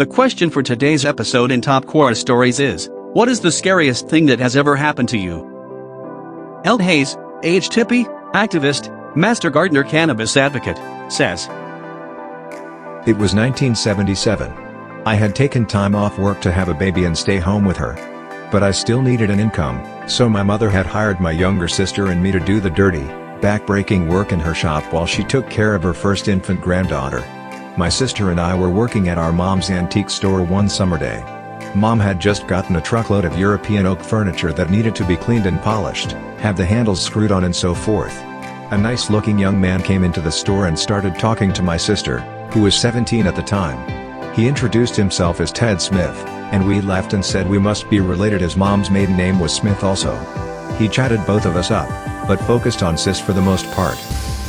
The question for today's episode in Top Quora Stories is, what is the scariest thing that has ever happened to you? El Hayes, age tippy, activist, master gardener cannabis advocate, says. It was 1977. I had taken time off work to have a baby and stay home with her. But I still needed an income, so my mother had hired my younger sister and me to do the dirty, back-breaking work in her shop while she took care of her first infant granddaughter. My sister and I were working at our mom's antique store one summer day. Mom had just gotten a truckload of European oak furniture that needed to be cleaned and polished, have the handles screwed on and so forth. A nice-looking young man came into the store and started talking to my sister, who was 17 at the time. He introduced himself as Ted Smith, and we laughed and said we must be related as Mom's maiden name was Smith also. He chatted both of us up, but focused on Sis for the most part.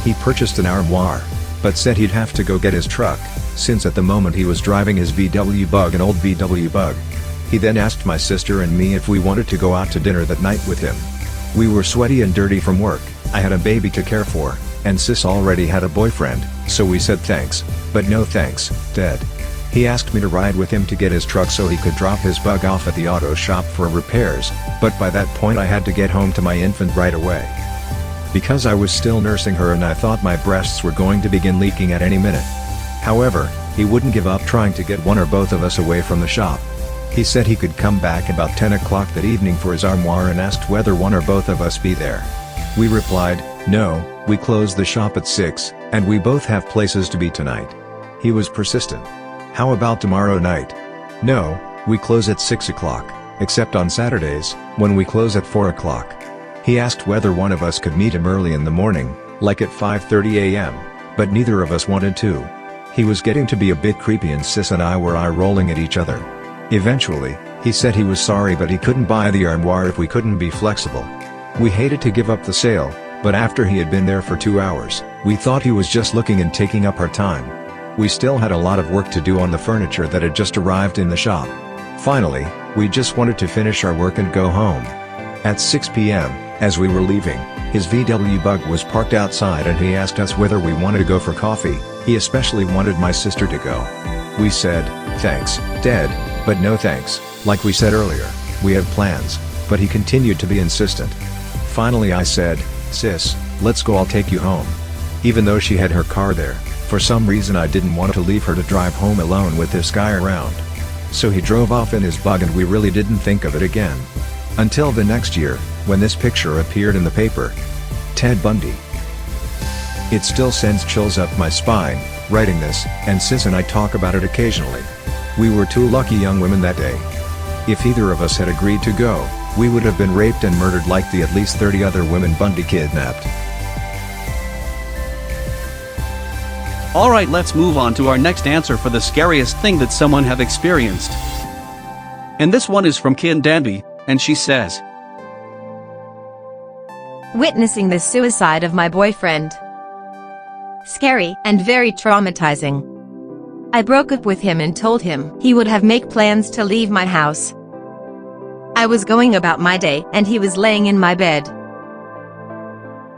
He purchased an armoire, but said he'd have to go get his truck, since at the moment he was driving his VW Bug, an old VW Bug. He then asked my sister and me if we wanted to go out to dinner that night with him. We were sweaty and dirty from work, I had a baby to care for, and Sis already had a boyfriend, so we said thanks, but no thanks, Ted. He asked me to ride with him to get his truck so he could drop his Bug off at the auto shop for repairs, but by that point I had to get home to my infant right away. Because I was still nursing her and I thought my breasts were going to begin leaking at any minute. However, he wouldn't give up trying to get one or both of us away from the shop. He said he could come back about 10 o'clock that evening for his armoire and asked whether one or both of us be there. We replied, no, we close the shop at 6, and we both have places to be tonight. He was persistent. How about tomorrow night? No, we close at 6 o'clock, except on Saturdays, when we close at 4 o'clock. He asked whether one of us could meet him early in the morning, like at 5:30 a.m., but neither of us wanted to. He was getting to be a bit creepy and Sis and I were eye-rolling at each other. Eventually, he said he was sorry but he couldn't buy the armoire if we couldn't be flexible. We hated to give up the sale, but after he had been there for 2 hours, we thought he was just looking and taking up our time. We still had a lot of work to do on the furniture that had just arrived in the shop. Finally, we just wanted to finish our work and go home. At 6 p.m., as we were leaving, his VW Bug was parked outside and he asked us whether we wanted to go for coffee. He especially wanted my sister to go. We said, thanks, Dad, but no thanks. Like we said earlier, we had plans, but he continued to be insistent. Finally I said, Sis, let's go, I'll take you home. Even though she had her car there, for some reason I didn't want to leave her to drive home alone with this guy around. So he drove off in his Bug and we really didn't think of it again. Until the next year, when this picture appeared in the paper. Ted Bundy. It still sends chills up my spine, writing this, and Sis and I talk about it occasionally. We were two lucky young women that day. If either of us had agreed to go, we would have been raped and murdered like the at least 30 other women Bundy kidnapped. Alright, let's move on to our next answer for the scariest thing that someone have experienced. And this one is from Kin Danby, and she says, witnessing the suicide of my boyfriend. Scary and very traumatizing. I broke up with him and told him he would have make plans to leave my house. I was going about my day and he was laying in my bed.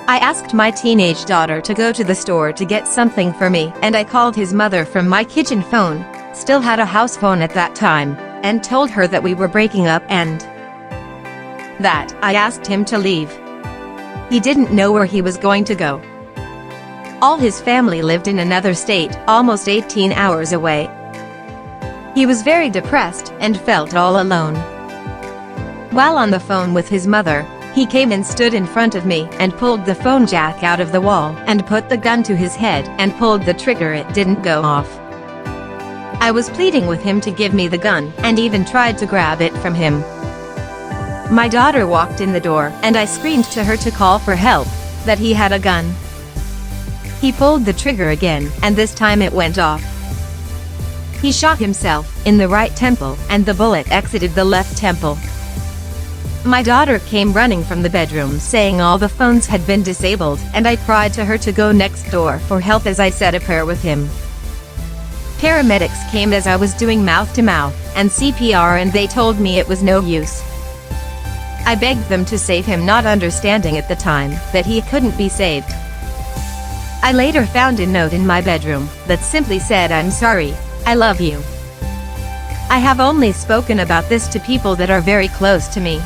I asked my teenage daughter to go to the store to get something for me and I called his mother from my kitchen phone, still had a house phone at that time, and told her that we were breaking up and that I asked him to leave. He didn't know where he was going to go. All his family lived in another state, almost 18 hours away. He was very depressed and felt all alone. While on the phone with his mother, he came and stood in front of me and pulled the phone jack out of the wall and put the gun to his head and pulled the trigger. It didn't go off. I was pleading with him to give me the gun and even tried to grab it from him. My daughter walked in the door and I screamed to her to call for help, that he had a gun. He pulled the trigger again and this time it went off. He shot himself in the right temple and the bullet exited the left temple. My daughter came running from the bedroom saying all the phones had been disabled and I cried to her to go next door for help as I said a prayer with him. Paramedics came as I was doing mouth-to-mouth and CPR and they told me it was no use. I begged them to save him, not understanding at the time that he couldn't be saved. I later found a note in my bedroom that simply said, "I'm sorry, I love you." I have only spoken about this to people that are very close to me.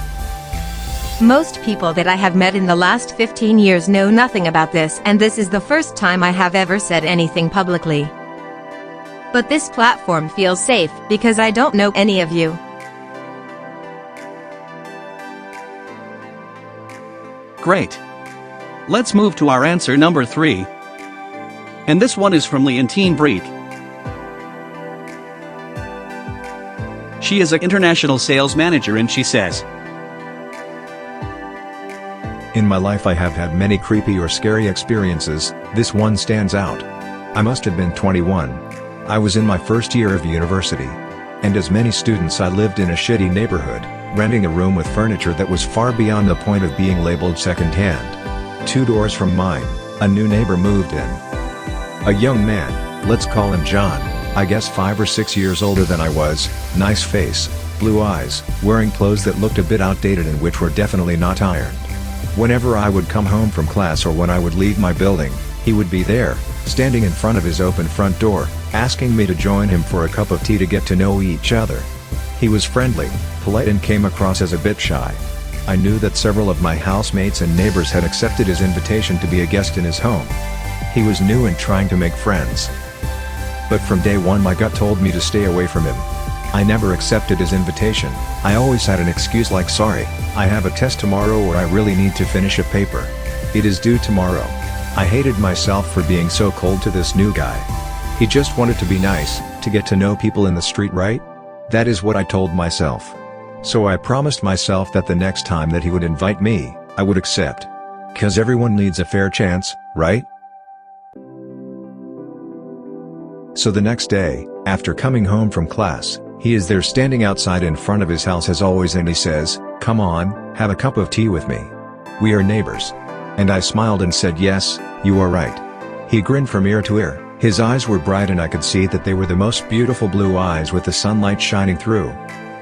Most people that I have met in the last 15 years know nothing about this, and this is the first time I have ever said anything publicly. But this platform feels safe because I don't know any of you. Great. Let's move to our answer number 3. And this one is from Leontine Breek. She is an international sales manager and she says, In my life I have had many creepy or scary experiences. This one stands out. I must have been 21. I was in my first year of university. And as many students I lived in a shitty neighborhood, renting a room with furniture that was far beyond the point of being labeled second-hand. 2 doors from mine, a new neighbor moved in. A young man, let's call him John, I guess 5 or 6 years older than I was, nice face, blue eyes, wearing clothes that looked a bit outdated and which were definitely not ironed. Whenever I would come home from class or when I would leave my building, he would be there, standing in front of his open front door, asking me to join him for a cup of tea to get to know each other. He was friendly, polite and came across as a bit shy. I knew that several of my housemates and neighbors had accepted his invitation to be a guest in his home. He was new and trying to make friends. But from day one my gut told me to stay away from him. I never accepted his invitation. I always had an excuse like sorry, I have a test tomorrow or I really need to finish a paper. It is due tomorrow. I hated myself for being so cold to this new guy. He just wanted to be nice, to get to know people in the street, right? That is what I told myself. So I promised myself that the next time that he would invite me, I would accept. 'Cause everyone needs a fair chance, right? So the next day, after coming home from class, he is there standing outside in front of his house as always and he says, "Come on, have a cup of tea with me. We are neighbors." And I smiled and said, "Yes, you are right." He grinned from ear to ear, his eyes were bright and I could see that they were the most beautiful blue eyes with the sunlight shining through.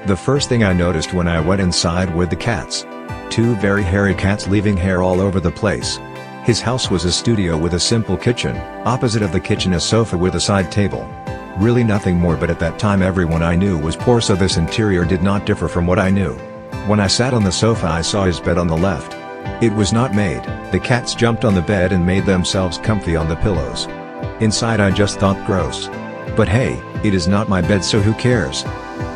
The first thing I noticed when I went inside were the cats. 2 very hairy cats leaving hair all over the place. His house was a studio with a simple kitchen, opposite of the kitchen a sofa with a side table. Really nothing more, but at that time everyone I knew was poor, so this interior did not differ from what I knew. When I sat on the sofa I saw his bed on the left. It was not made. The cats jumped on the bed and made themselves comfy on the pillows. Inside I just thought gross. But hey, it is not my bed, so who cares?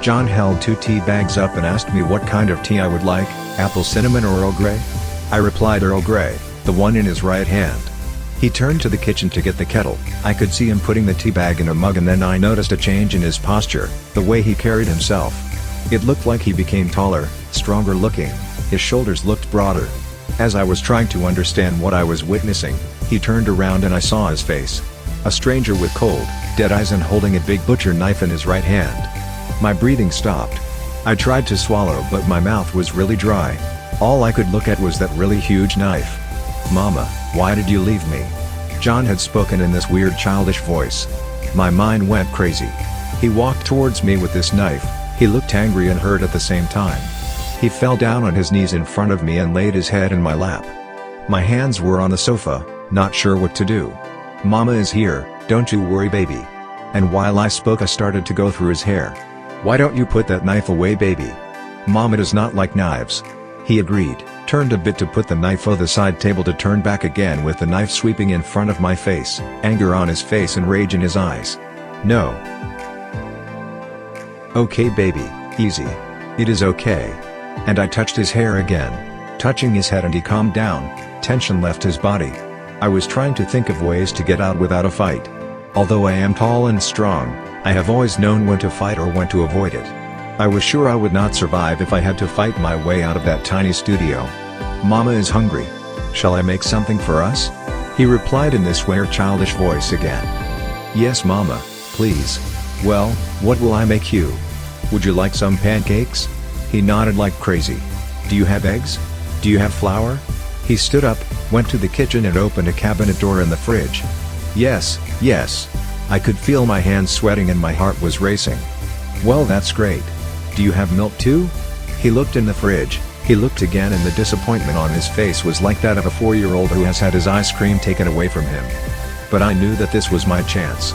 John held 2 tea bags up and asked me what kind of tea I would like, apple cinnamon or Earl Grey? I replied Earl Grey, the one in his right hand. He turned to the kitchen to get the kettle. I could see him putting the tea bag in a mug and then I noticed a change in his posture, the way he carried himself. It looked like he became taller, stronger looking, his shoulders looked broader. As I was trying to understand what I was witnessing, he turned around and I saw his face. A stranger with cold, dead eyes and holding a big butcher knife in his right hand. My breathing stopped. I tried to swallow but my mouth was really dry. All I could look at was that really huge knife. "Mama, why did you leave me?" John had spoken in this weird childish voice. My mind went crazy. He walked towards me with this knife. He looked angry and hurt at the same time. He fell down on his knees in front of me and laid his head in my lap. My hands were on the sofa, not sure what to do. "Mama is here, don't you worry, baby." And while I spoke I started to go through his hair. "Why don't you put that knife away, baby? Mama does not like knives." He agreed, turned a bit to put the knife on the side table to turn back again with the knife sweeping in front of my face, anger on his face and rage in his eyes. "No. Okay, baby, easy. It is okay." And I touched his hair again, touching his head, and he calmed down. Tension left his body. I was trying to think of ways to get out without a fight. Although I am tall and strong, I have always known when to fight or when to avoid it. I was sure I would not survive if I had to fight my way out of that tiny studio. "Mama is hungry. Shall I make something for us?" He replied in this weird childish voice again. "Yes, Mama, please." "Well, what will I make you? Would you like some pancakes?" He nodded like crazy. "Do you have eggs? Do you have flour?" He stood up, went to the kitchen and opened a cabinet door in the fridge. Yes. I could feel my hands sweating and my heart was racing. "Well, that's great. Do you have milk too?" He looked in the fridge, he looked again, and the disappointment on his face was like that of a 4-year-old who has had his ice cream taken away from him. But I knew that this was my chance.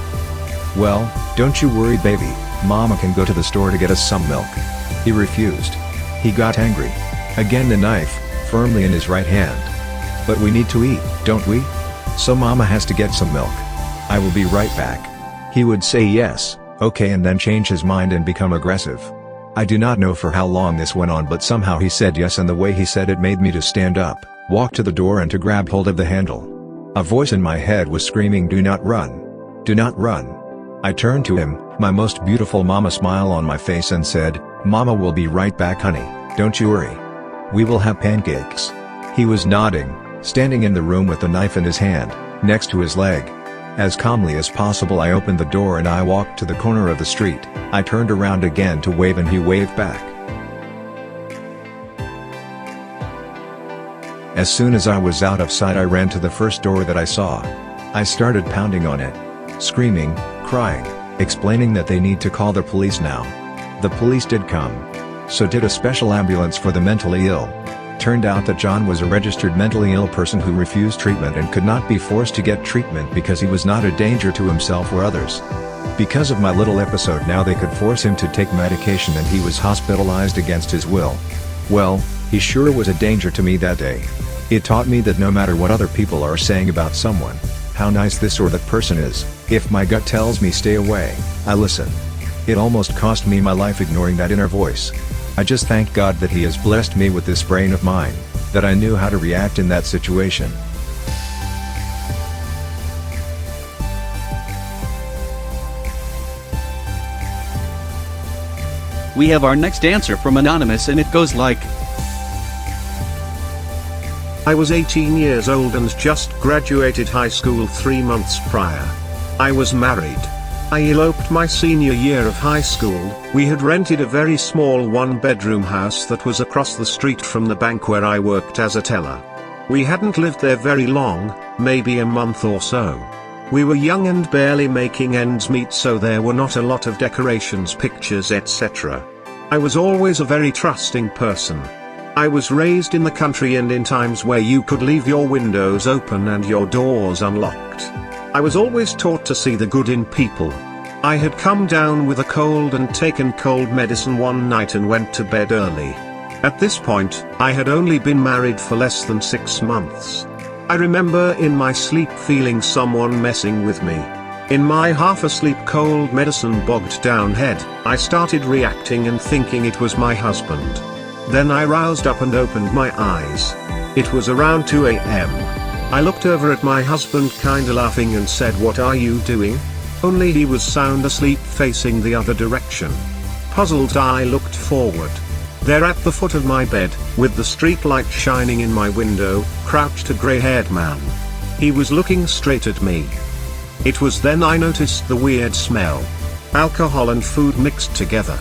"Well, don't you worry, baby. Mama can go to the store to get us some milk." He refused. He got angry. Again, the knife, firmly in his right hand. "But we need to eat, don't we? So Mama has to get some milk. I will be right back." He would say yes, okay, and then change his mind and become aggressive. I do not know for how long this went on, but somehow he said yes, and the way he said it made me to stand up, walk to the door and to grab hold of the handle. A voice in my head was screaming, "Do not run. Do not run." I turned to him, my most beautiful mama smile on my face, and said, "Mama will be right back, honey, don't you worry. We will have pancakes." He was nodding, standing in the room with the knife in his hand, next to his leg. As calmly as possible I opened the door and I walked to the corner of the street. I turned around again to wave and he waved back. As soon as I was out of sight, I ran to the first door that I saw. I started pounding on it, screaming, crying, explaining that they need to call the police now. The police did come. So did a special ambulance for the mentally ill. Turned out that John was a registered mentally ill person who refused treatment and could not be forced to get treatment because he was not a danger to himself or others. Because of my little episode, now they could force him to take medication and he was hospitalized against his will. Well, he sure was a danger to me that day. It taught me that no matter what other people are saying about someone, how nice this or that person is, if my gut tells me stay away, I listen. It almost cost me my life ignoring that inner voice. I just thank God that He has blessed me with this brain of mine, that I knew how to react in that situation. We have our next answer from Anonymous, and it goes like, I was 18 years old and just graduated high school 3 months prior. I was married. I eloped my senior year of high school. We had rented a very small one-bedroom house that was across the street from the bank where I worked as a teller. We hadn't lived there very long, maybe a month or so. We were young and barely making ends meet, so there were not a lot of decorations, pictures, etc. I was always a very trusting person. I was raised in the country and in times where you could leave your windows open and your doors unlocked. I was always taught to see the good in people. I had come down with a cold and taken cold medicine one night and went to bed early. At this point, I had only been married for less than 6 months. I remember in my sleep feeling someone messing with me. In my half-asleep cold medicine bogged down head, I started reacting and thinking it was my husband. Then I roused up and opened my eyes. It was around 2 a.m. I looked over at my husband kinda laughing and said, "What are you doing?" Only he was sound asleep facing the other direction. Puzzled, I looked forward. There at the foot of my bed, with the street light shining in my window, crouched a grey-haired man. He was looking straight at me. It was then I noticed the weird smell. Alcohol and food mixed together.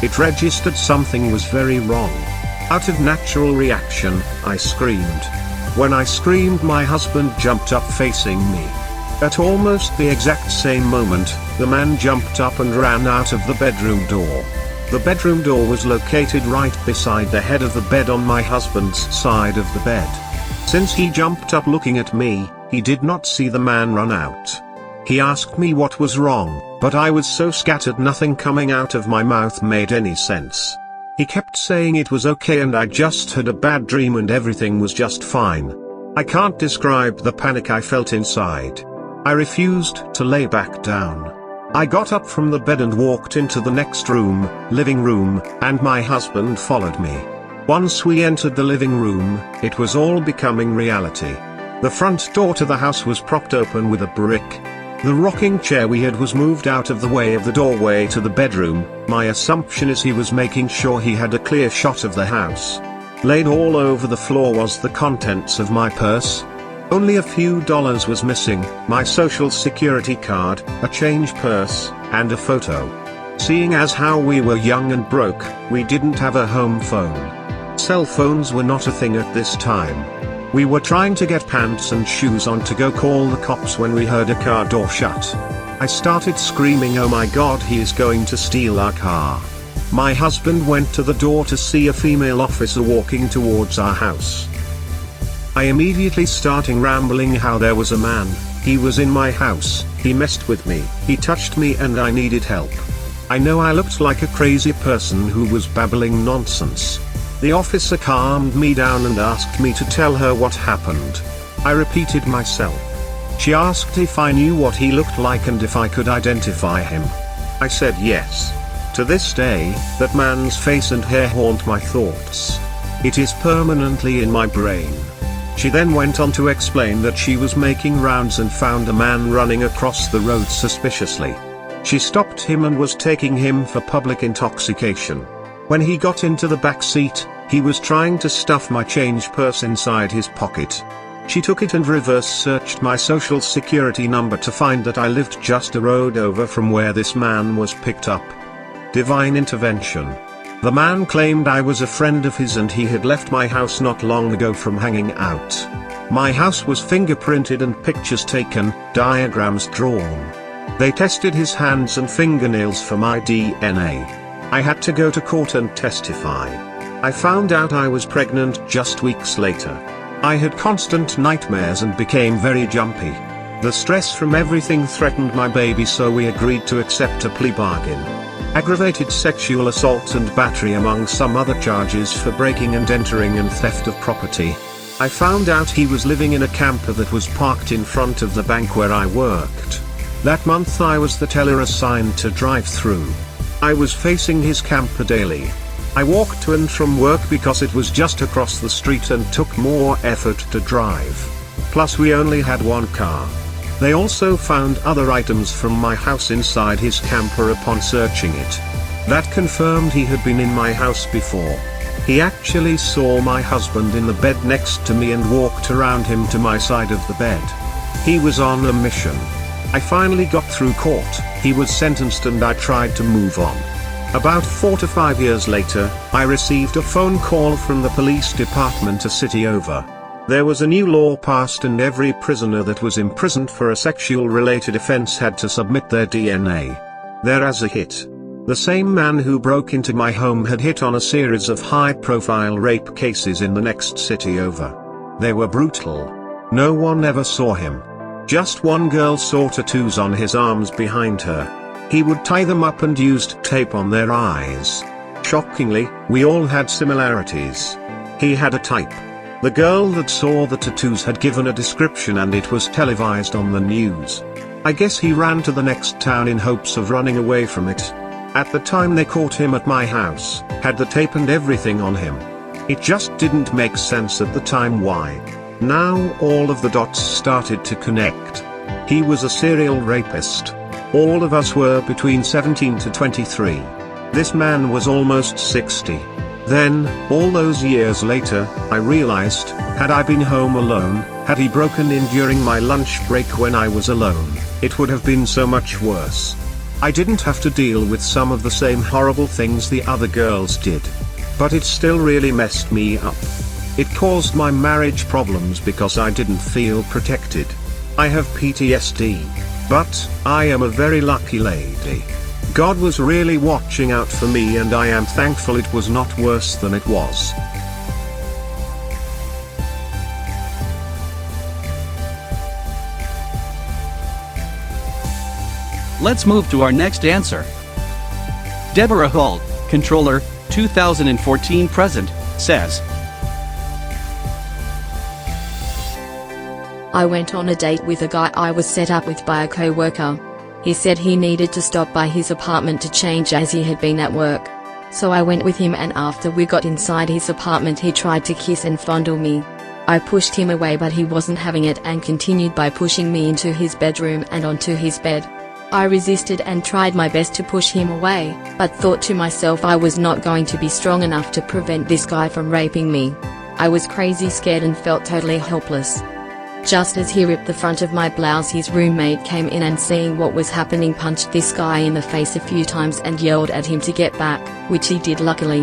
It registered something was very wrong. Out of natural reaction, I screamed. When I screamed, my husband jumped up facing me. At almost the exact same moment, the man jumped up and ran out of the bedroom door. The bedroom door was located right beside the head of the bed on my husband's side of the bed. Since he jumped up looking at me, he did not see the man run out. He asked me what was wrong, but I was so scattered nothing coming out of my mouth made any sense. He kept saying it was okay and I just had a bad dream and everything was just fine. I can't describe the panic I felt inside. I refused to lay back down. I got up from the bed and walked into the next room, living room, and my husband followed me. Once we entered the living room, it was all becoming reality. The front door to the house was propped open with a brick. The rocking chair we had was moved out of the way of the doorway to the bedroom. My assumption is he was making sure he had a clear shot of the house. Laid all over the floor was the contents of my purse. Only a few dollars was missing, my social security card, a change purse, and a photo. Seeing as how we were young and broke, we didn't have a home phone. Cell phones were not a thing at this time. We were trying to get pants and shoes on to go call the cops when we heard a car door shut. I started screaming, "Oh my God, he is going to steal our car." My husband went to the door to see a female officer walking towards our house. I immediately starting rambling how there was a man, He was in my house, he messed with me, he touched me and I needed help. I know I looked like a crazy person who was babbling nonsense. The officer calmed me down and asked me to tell her what happened. I repeated myself. She asked if I knew what he looked like and if I could identify him. I said yes. To this day, that man's face and hair haunt my thoughts. It is permanently in my brain. She then went on to explain that she was making rounds and found a man running across the road suspiciously. She stopped him and was taking him for public intoxication. When he got into the back seat, he was trying to stuff my change purse inside his pocket. She took it and reverse searched my social security number to find that I lived just a road over from where this man was picked up. Divine intervention. The man claimed I was a friend of his and he had left my house not long ago from hanging out. My house was fingerprinted and pictures taken, diagrams drawn. They tested his hands and fingernails for my DNA. I had to go to court and testify. I found out I was pregnant just weeks later. I had constant nightmares and became very jumpy. The stress from everything threatened my baby, so we agreed to accept a plea bargain. Aggravated sexual assault and battery among some other charges for breaking and entering and theft of property. I found out he was living in a camper that was parked in front of the bank where I worked. That month I was the teller assigned to drive through. I was facing his camper daily. I walked to and from work because it was just across the street and took more effort to drive. Plus we only had one car. They also found other items from my house inside his camper upon searching it. That confirmed he had been in my house before. He actually saw my husband in the bed next to me and walked around him to my side of the bed. He was on a mission. I finally got through court, he was sentenced and I tried to move on. About 4 to 5 years later, I received a phone call from the police department a city over. There was a new law passed and every prisoner that was imprisoned for a sexual-related offense had to submit their DNA. There as a hit. The same man who broke into my home had hit on a series of high-profile rape cases in the next city over. They were brutal. No one ever saw him. Just one girl saw tattoos on his arms behind her. He would tie them up and used tape on their eyes. Shockingly, we all had similarities. He had a type. The girl that saw the tattoos had given a description and it was televised on the news. I guess he ran to the next town in hopes of running away from it. At the time they caught him at my house, had the tape and everything on him. It just didn't make sense at the time why. Now all of the dots started to connect. He was a serial rapist. All of us were between 17 to 23. This man was almost 60. Then, all those years later, I realized, had I been home alone, had he broken in during my lunch break when I was alone, it would have been so much worse. I didn't have to deal with some of the same horrible things the other girls did. But it still really messed me up. It caused my marriage problems because I didn't feel protected. I have PTSD. But, I am a very lucky lady. God was really watching out for me and I am thankful it was not worse than it was. Let's move to our next answer. Deborah Hull, Controller, 2014 present, says, I went on a date with a guy I was set up with by a co-worker. He said he needed to stop by his apartment to change as he had been at work. So I went with him and after we got inside his apartment he tried to kiss and fondle me. I pushed him away but he wasn't having it and continued by pushing me into his bedroom and onto his bed. I resisted and tried my best to push him away, but thought to myself I was not going to be strong enough to prevent this guy from raping me. I was crazy scared and felt totally helpless. Just as he ripped the front of my blouse his roommate came in and seeing what was happening punched this guy in the face a few times and yelled at him to get back, which he did luckily.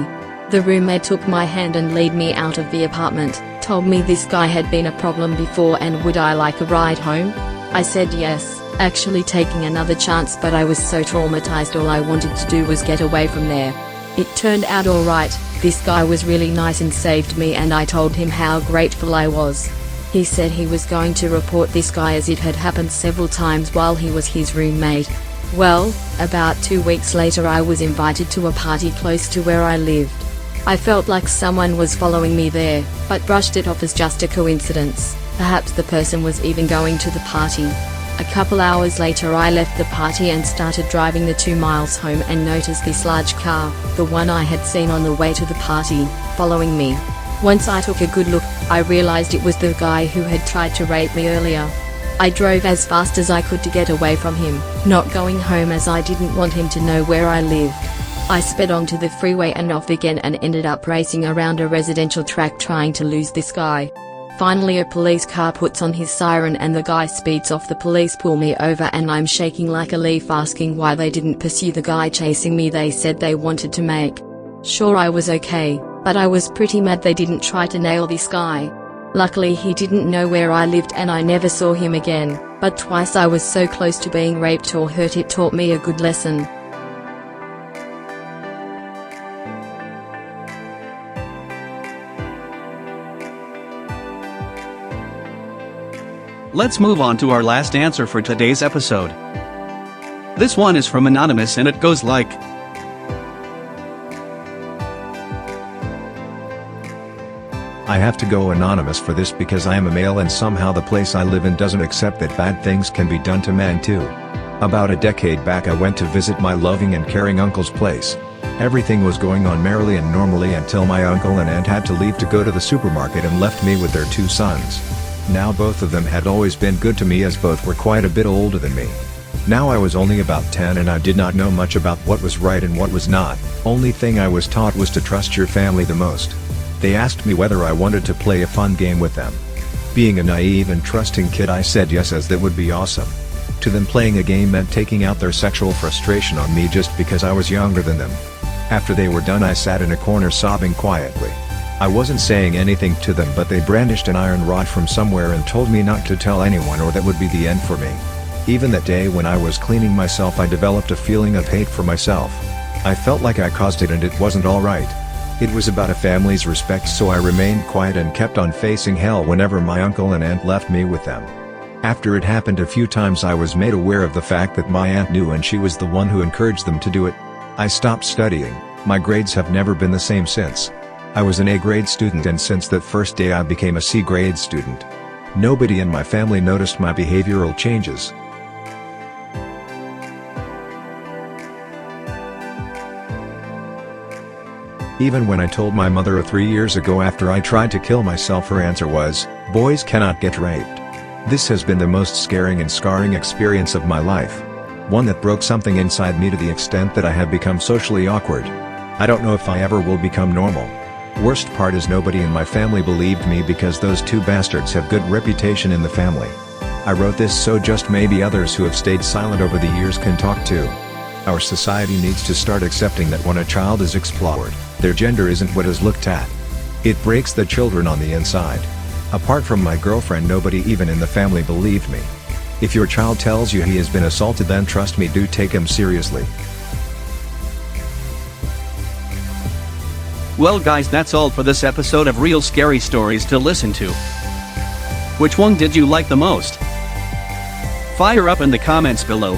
The roommate took my hand and led me out of the apartment, told me this guy had been a problem before and would I like a ride home? I said yes, actually taking another chance but I was so traumatized all I wanted to do was get away from there. It turned out alright, this guy was really nice and saved me and I told him how grateful I was. He said he was going to report this guy as it had happened several times while he was his roommate. Well, about 2 weeks later I was invited to a party close to where I lived. I felt like someone was following me there, but brushed it off as just a coincidence. Perhaps the person was even going to the party. A couple hours later I left the party and started driving the 2 miles home and noticed this large car, the one I had seen on the way to the party, following me. Once I took a good look, I realized it was the guy who had tried to rape me earlier. I drove as fast as I could to get away from him, not going home as I didn't want him to know where I lived. I sped onto the freeway and off again and ended up racing around a residential tract trying to lose this guy. Finally a police car puts on his siren and the guy speeds off. The police pull me over and I'm shaking like a leaf asking why they didn't pursue the guy chasing me. They said they wanted to make sure I was okay, but I was pretty mad they didn't try to nail this guy. Luckily he didn't know where I lived and I never saw him again, but twice I was so close to being raped or hurt. It taught me a good lesson. Let's move on to our last answer for today's episode. This one is from Anonymous and it goes like, I have to go anonymous for this because I am a male and somehow the place I live in doesn't accept that bad things can be done to men too. About a decade back I went to visit my loving and caring uncle's place. Everything was going on merrily and normally until my uncle and aunt had to leave to go to the supermarket and left me with their 2 sons. Now both of them had always been good to me as both were quite a bit older than me. Now I was only about 10 and I did not know much about what was right and what was not. Only thing I was taught was to trust your family the most. They asked me whether I wanted to play a fun game with them. Being a naive and trusting kid I said yes, as that would be awesome. To them playing a game meant taking out their sexual frustration on me just because I was younger than them. After they were done I sat in a corner sobbing quietly. I wasn't saying anything to them but they brandished an iron rod from somewhere and told me not to tell anyone or that would be the end for me. Even that day when I was cleaning myself I developed a feeling of hate for myself. I felt like I caused it and it wasn't alright. It was about a family's respect, so I remained quiet and kept on facing hell whenever my uncle and aunt left me with them. After it happened a few times I was made aware of the fact that my aunt knew and she was the one who encouraged them to do it. I stopped studying. My grades have never been the same since. I was an A grade student and since that first day I became a C grade student. Nobody in my family noticed my behavioral changes. Even when I told my mother 3 years ago after I tried to kill myself, her answer was, "Boys cannot get raped." This has been the most scaring and scarring experience of my life. One that broke something inside me to the extent that I have become socially awkward. I don't know if I ever will become normal. Worst part is nobody in my family believed me because those 2 bastards have good reputation in the family. I wrote this so just maybe others who have stayed silent over the years can talk too. Our society needs to start accepting that when a child is explored, their gender isn't what is looked at. It breaks the children on the inside. Apart from my girlfriend, nobody even in the family believed me. If your child tells you he has been assaulted, then trust me, do take him seriously. well guys, that's all for this episode of Real Scary Stories to listen to. Which one did you like the most? Fire up in the comments below.